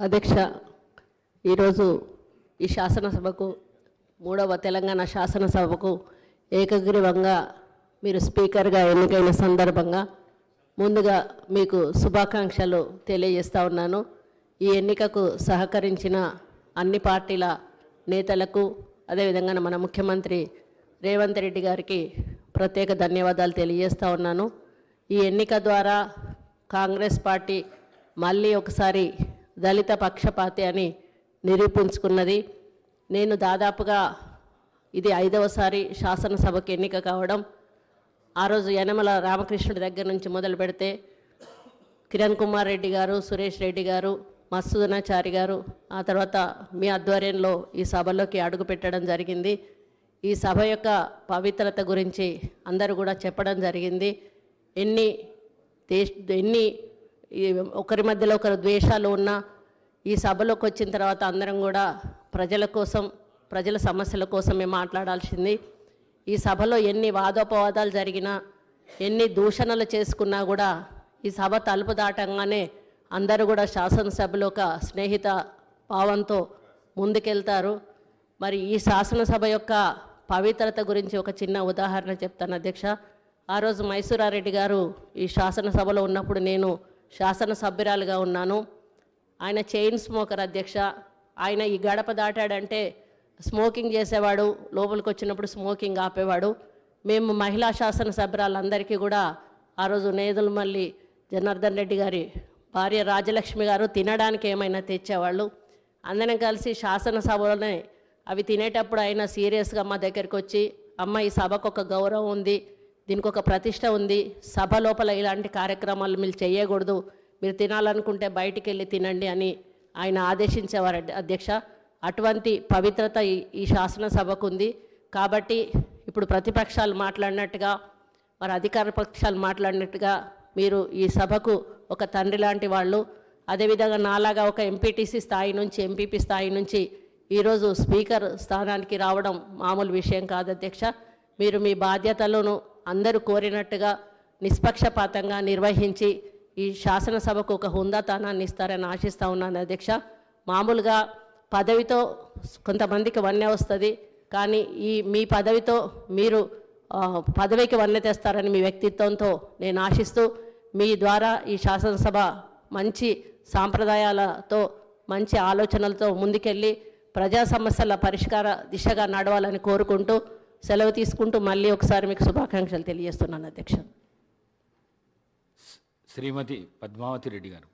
అధ్యక్ష, ఈరోజు ఈ శాసనసభకు మూడవ తెలంగాణ శాసనసభకు ఏకగ్రీవంగా మీరు స్పీకర్గా ఎన్నికైన సందర్భంగా ముందుగా మీకు శుభాకాంక్షలు తెలియజేస్తా ఉన్నాను. ఈ ఎన్నికకు సహకరించిన అన్ని పార్టీల నేతలకు, అదేవిధంగా మన ముఖ్యమంత్రి రేవంత్ రెడ్డి గారికి ప్రత్యేక ధన్యవాదాలు తెలియజేస్తా ఉన్నాను. ఈ ఎన్నిక ద్వారా కాంగ్రెస్ పార్టీ మళ్ళీ ఒకసారి దళిత పక్షపాతి అని నిరూపించుకున్నది. నేను దాదాపుగా ఇది 5వసారి శాసనసభకు ఎన్నిక కావడం. ఆ రోజు యనమల రామకృష్ణుడి దగ్గర నుంచి మొదలు పెడితే కిరణ్ కుమార్ రెడ్డి గారు, సురేష్ రెడ్డి గారు, మత్సూదనాచారి గారు, ఆ తర్వాత మీ ఆధ్వర్యంలో ఈ సభలోకి అడుగు పెట్టడం జరిగింది. ఈ సభ యొక్క పవిత్రత గురించి అందరూ కూడా చెప్పడం జరిగింది. ఎన్ని ఒకరి మధ్యలో ఒకరు ద్వేషాలు ఉన్నా ఈ సభలోకి వచ్చిన తర్వాత అందరం కూడా ప్రజల కోసం, ప్రజల సమస్యల కోసమే మాట్లాడాల్సింది. ఈ సభలో ఎన్ని వాదోపవాదాలు జరిగినా, ఎన్ని దూషణలు చేసుకున్నా కూడా ఈ సభ తలుపు దాటంగానే అందరూ కూడా శాసనసభలో ఒక స్నేహిత భావంతో ముందుకెళ్తారు. మరి ఈ శాసనసభ యొక్క పవిత్రత గురించి ఒక చిన్న ఉదాహరణ చెప్తాను అధ్యక్ష. ఆ రోజు మైసూరారెడ్డి గారు ఈ శాసనసభలో ఉన్నప్పుడు నేను శాసనసభ్యురాలుగా ఉన్నాను. ఆయన చైన్ స్మోకర్ అధ్యక్ష. ఆయన ఈ గడప దాటాడంటే స్మోకింగ్ చేసేవాడు, లోపలికి వచ్చినప్పుడు స్మోకింగ్ ఆపేవాడు. మేము మహిళా శాసనసభ్యురాలందరికీ కూడా ఆ రోజు నేదులమల్లి జనార్దన్ రెడ్డి గారి భార్య రాజలక్ష్మి గారు తినడానికి ఏమైనా తెచ్చేవాళ్ళు. అందరం కలిసి శాసనసభలోనే అవి తినేటప్పుడు ఆయన సీరియస్గా మా దగ్గరికి వచ్చి, అమ్మ ఈ సభకు ఒక గౌరవం ఉంది, దీనికి ఒక ప్రతిష్ట ఉంది, సభ లోపల ఇలాంటి కార్యక్రమాలు మీరు చేయకూడదు, మీరు తినాలనుకుంటే బయటికి వెళ్ళి తినండి అని ఆయన ఆదేశించేవారు అధ్యక్ష. అటువంటి పవిత్రత ఈ శాసనసభకు ఉంది. కాబట్టి ఇప్పుడు ప్రతిపక్షాలు మాట్లాడినట్టుగా, మరి అధికార పక్షాలు మాట్లాడినట్టుగా మీరు ఈ సభకు ఒక తండ్రి లాంటి వాళ్ళు. అదేవిధంగా నాలాగా ఒక ఎంపీటీసీ స్థాయి నుంచి, ఎంపీపీ స్థాయి నుంచి ఈరోజు స్పీకర్ స్థానానికి రావడం మామూలు విషయం కాదు అధ్యక్ష. మీరు మీ బాధ్యతలను అందరూ కోరినట్టుగా నిష్పక్షపాతంగా నిర్వహించి ఈ శాసనసభకు ఒక హుందాతనాన్ని ఇస్తారని ఆశిస్తూ ఉన్నాను అధ్యక్ష. మామూలుగా పదవితో కొంతమందికి వన్నె వస్తుంది, కానీ మీ పదవితో మీరు పదవికి వన్నె తెస్తారని మీ వ్యక్తిత్వంతో నేను ఆశిస్తూ, మీ ద్వారా ఈ శాసనసభ మంచి సాంప్రదాయాలతో, మంచి ఆలోచనలతో ముందుకెళ్ళి ప్రజా సమస్యల పరిష్కార దిశగా నడవాలని కోరుకుంటూ సెలవు తీసుకుంటూ మళ్ళీ ఒకసారి మీకు శుభాకాంక్షలు తెలియజేస్తున్నాను అధ్యక్ష. శ్రీమతి పద్మావతి రెడ్డి గారు.